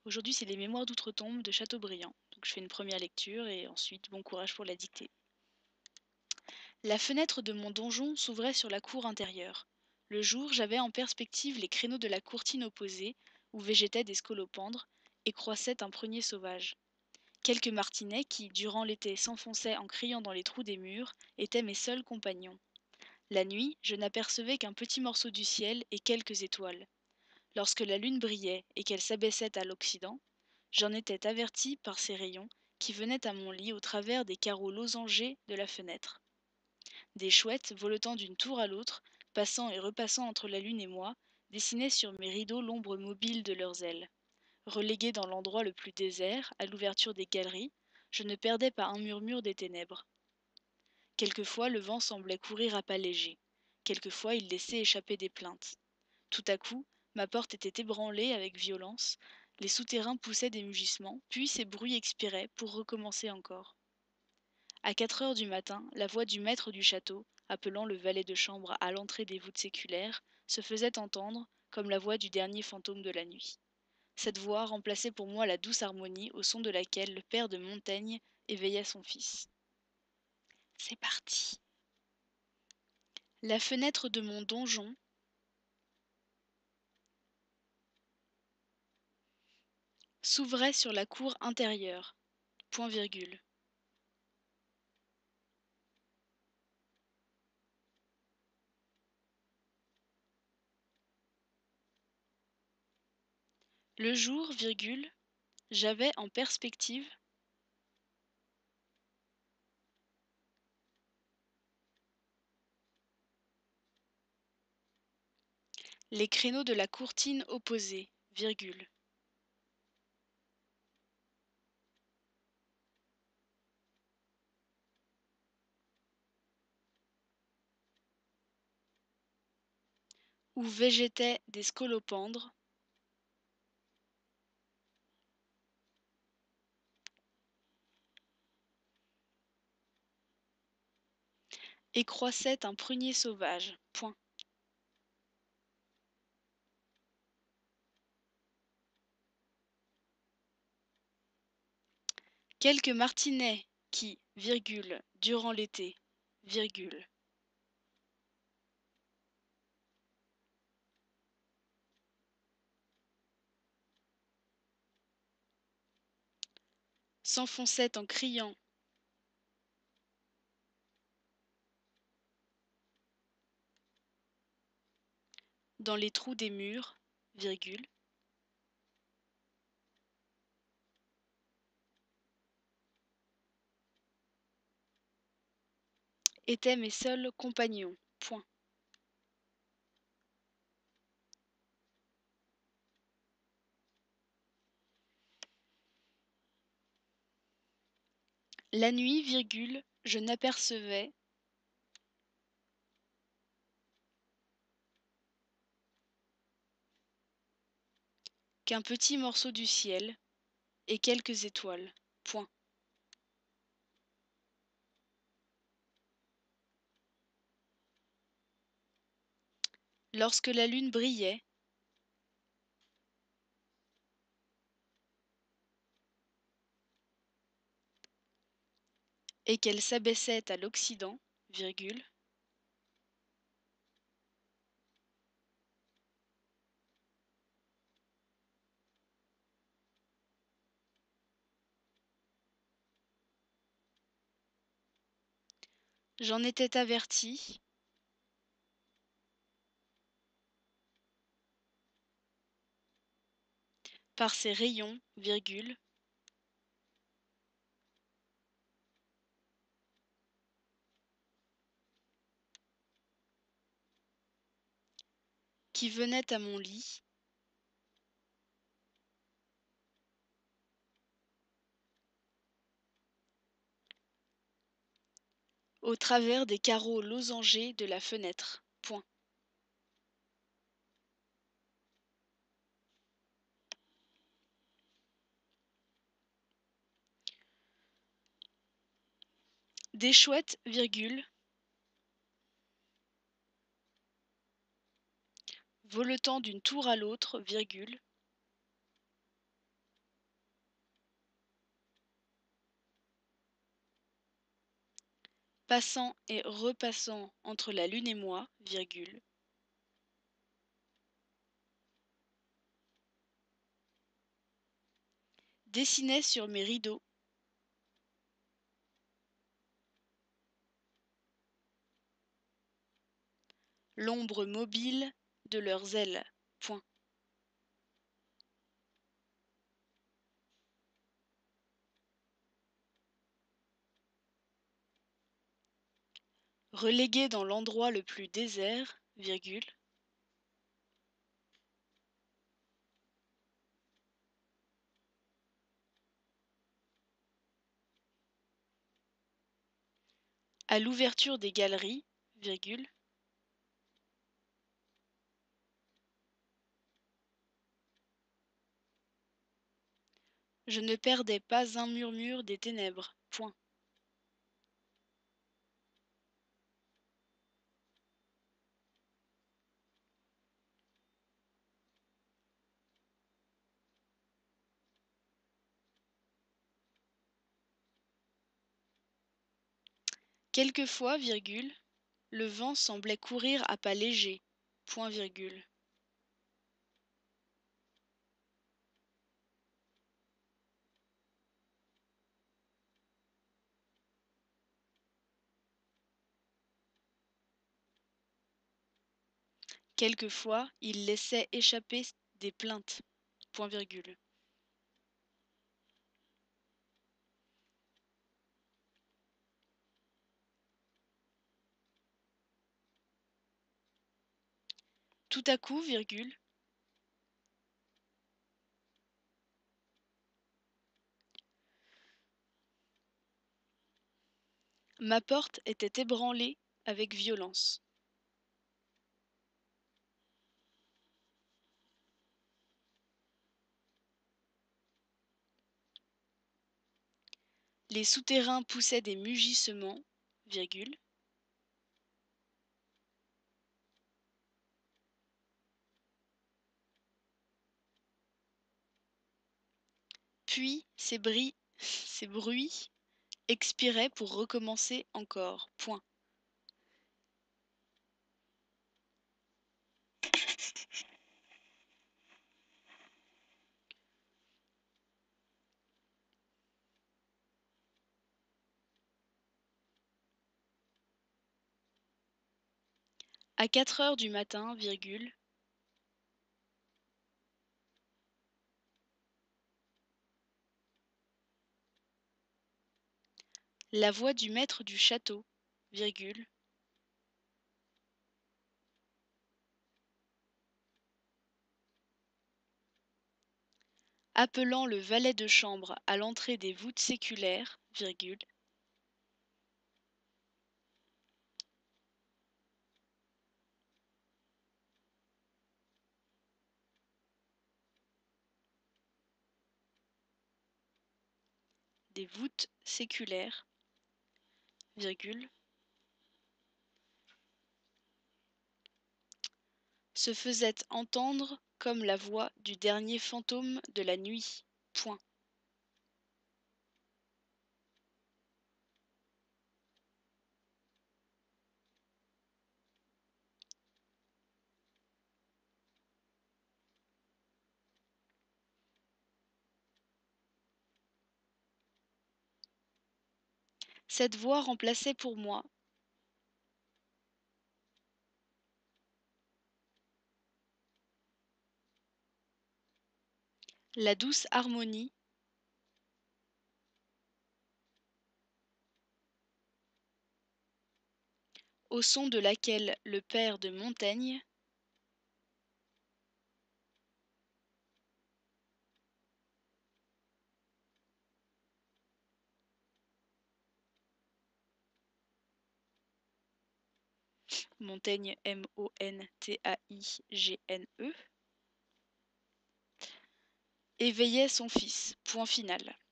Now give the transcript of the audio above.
Aujourd'hui, c'est les Mémoires d'outre-tombe de Chateaubriand. Donc je fais une première lecture et ensuite bon courage pour la dictée. La fenêtre de mon donjon s'ouvrait sur la cour intérieure. Le jour, j'avais en perspective les créneaux de la courtine opposée, où végétaient des scolopendres, et croissait un prunier sauvage. Quelques martinets qui, durant l'été, s'enfonçaient en criant dans les trous des murs, étaient mes seuls compagnons. La nuit, je n'apercevais qu'un petit morceau du ciel et quelques étoiles. Lorsque la lune brillait et qu'elle s'abaissait à l'occident, j'en étais averti par ses rayons qui venaient à mon lit au travers des carreaux losangés de la fenêtre. Des chouettes, voletant d'une tour à l'autre, passant et repassant entre la lune et moi, dessinaient sur mes rideaux l'ombre mobile de leurs ailes. Relégué dans l'endroit le plus désert, à l'ouverture des galeries, je ne perdais pas un murmure des ténèbres. Quelquefois le vent semblait courir à pas légers. Quelquefois il laissait échapper des plaintes. Tout à coup, ma porte était ébranlée avec violence, les souterrains poussaient des mugissements, puis ces bruits expiraient pour recommencer encore. À 4 heures du matin, la voix du maître du château, appelant le valet de chambre à l'entrée des voûtes séculaires, se faisait entendre comme la voix du dernier fantôme de la nuit. Cette voix remplaçait pour moi la douce harmonie au son de laquelle le père de Montaigne éveillait son fils. C'est parti. La fenêtre de mon donjon s'ouvrait sur la cour intérieure. Point virgule. Le jour, virgule, j'avais en perspective les créneaux de la courtine opposée, virgule. Où végétaient des scolopendres, et croissait un prunier sauvage. Point. Quelques martinets qui, virgule, durant l'été, virgule, s'enfonçaient en criant dans les trous des murs, virgule, étaient mes seuls compagnons. Point. La nuit, virgule, je n'apercevais qu'un petit morceau du ciel et quelques étoiles. Point. Lorsque la lune brillait, et qu'elle s'abaissait à l'occident, virgule, j'en étais averti par ces rayons, virgule, qui venaient à mon lit, au travers des carreaux losangés de la fenêtre. Point. Des chouettes, virgule, voletant d'une tour à l'autre, virgule, passant et repassant entre la lune et moi, virgule, dessinait sur mes rideaux l'ombre mobile de leurs ailes. Point. Relégué dans l'endroit le plus désert, virgule, à l'ouverture des galeries, virgule, je ne perdais pas un murmure des ténèbres. Point. Quelquefois, virgule, le vent semblait courir à pas légers. Point virgule. Quelquefois, il laissait échapper des plaintes. Point virgule. Tout à coup, virgule, ma porte était ébranlée avec violence. Les souterrains poussaient des mugissements, virgule, puis ces bruits expiraient pour recommencer encore. Point. À 4 heures du matin, virgule, la voix du maître du château, virgule, appelant le valet de chambre à l'entrée des voûtes séculaires, virgule, des voûtes séculaires, virgule, se faisait entendre comme la voix du dernier fantôme de la nuit. Point. Cette voix remplaçait pour moi la douce harmonie au son de laquelle le père de Montaigne Montaigne Montaigne éveillait son fils. Point final.